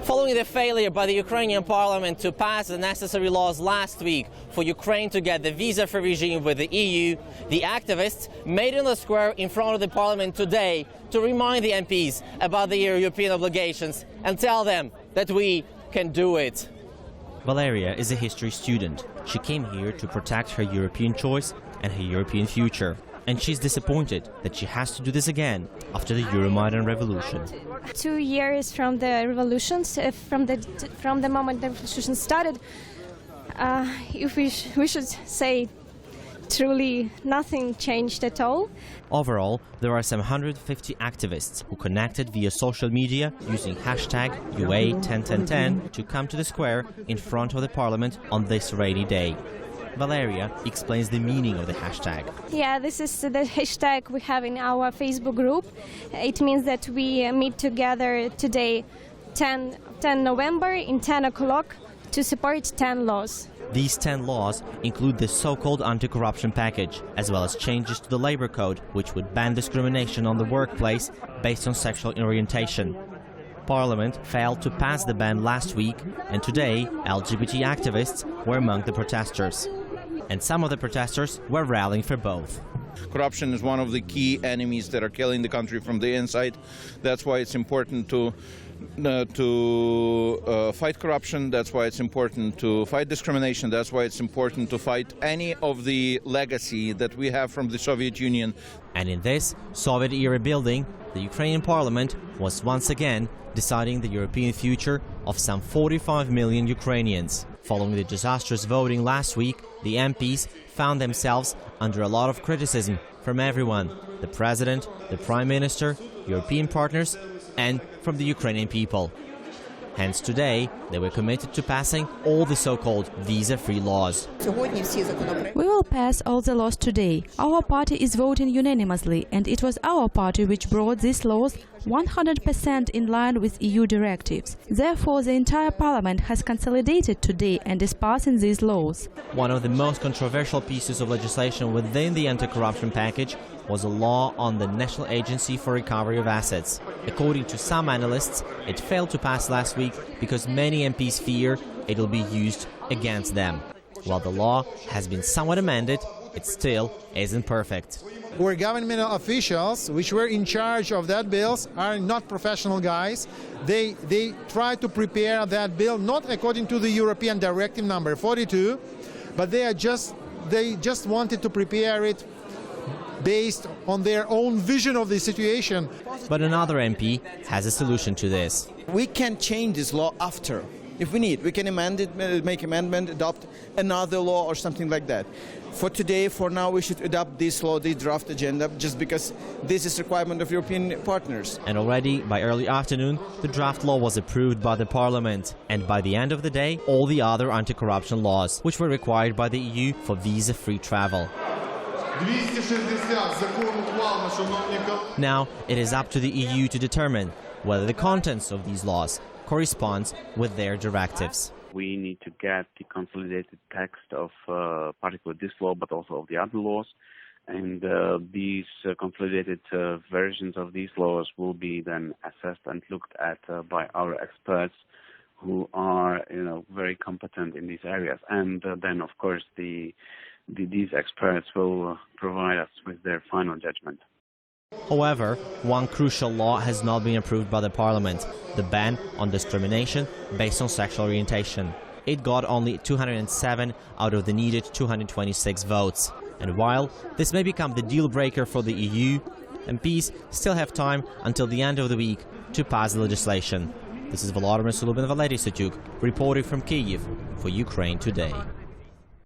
Following the failure by the Ukrainian parliament to pass the necessary laws last week for Ukraine to get the visa-free regime with the EU, the activists made in the square in front of the parliament today to remind the MPs about their European obligations and tell them that we can do it. Valeria is a history student. She came here to protect her European choice and her European future. And she's disappointed that she has to do this again after the Euromaidan revolution. 2 years from the revolutions, from the moment the revolution started, if we should say truly nothing changed at all. Overall, there are some 150 activists who connected via social media using hashtag UA101010 to come to the square in front of the parliament on this rainy day. Valeria explains the meaning of the hashtag. Yeah, this is the hashtag we have in our Facebook group. It means that we meet together today, 10 November, in 10 o'clock, to support 10 laws. These 10 laws include the so-called anti-corruption package, as well as changes to the labor code, which would ban discrimination on the workplace based on sexual orientation. Parliament failed to pass the ban last week, and today LGBT activists were among the protesters. And some of the protesters were rallying for both. Corruption is one of the key enemies that are killing the country from the inside. That's why it's important to fight corruption. That's why it's important to fight discrimination. That's why it's important to fight any of the legacy that we have from the Soviet Union. And in this Soviet-era building, the Ukrainian parliament was once again deciding the European future of some 45 million Ukrainians. Following the disastrous voting last week, the MPs found themselves under a lot of criticism from everyone: the president, the prime minister, European partners, and from the Ukrainian people. Hence today, they were committed to passing all the so-called visa-free laws. We will pass all the laws today. Our party is voting unanimously, and it was our party which brought these laws 100% in line with EU directives. Therefore, the entire parliament has consolidated today and is passing these laws. One of the most controversial pieces of legislation within the anti-corruption package was a law on the National Agency for Recovery of Assets. According to some analysts, it failed to pass last week because many MPs fear it will be used against them. While the law has been somewhat amended, it still isn't perfect. Our government officials, which were in charge of that bills, are not professional guys. They try to prepare that bill not according to the European Directive number 42, but they just wanted to prepare it based on their own vision of the situation. But another MP has a solution to this. We can change this law after. If we need, we can amend it, make amendment, adopt another law or something like that. For today, for now, we should adopt this law, the draft agenda, just because this is a requirement of European partners. And already by early afternoon, the draft law was approved by the Parliament. And by the end of the day, all the other anti-corruption laws, which were required by the EU for visa-free travel. Now it is up to the EU to determine whether the contents of these laws corresponds with their directives. We need to get the consolidated text of particularly this law, but also of the other laws. And these consolidated versions of these laws will be then assessed and looked at by our experts, who are, very competent in these areas. And then, of course, these experts will provide us with their final judgment. However, one crucial law has not been approved by the Parliament: the ban on discrimination based on sexual orientation. It got only 207 out of the needed 226 votes. And while this may become the deal-breaker for the EU, MPs still have time until the end of the week to pass the legislation. This is Volodymyr Sulubin, Valery Satyuk, reporting from Kyiv for Ukraine Today.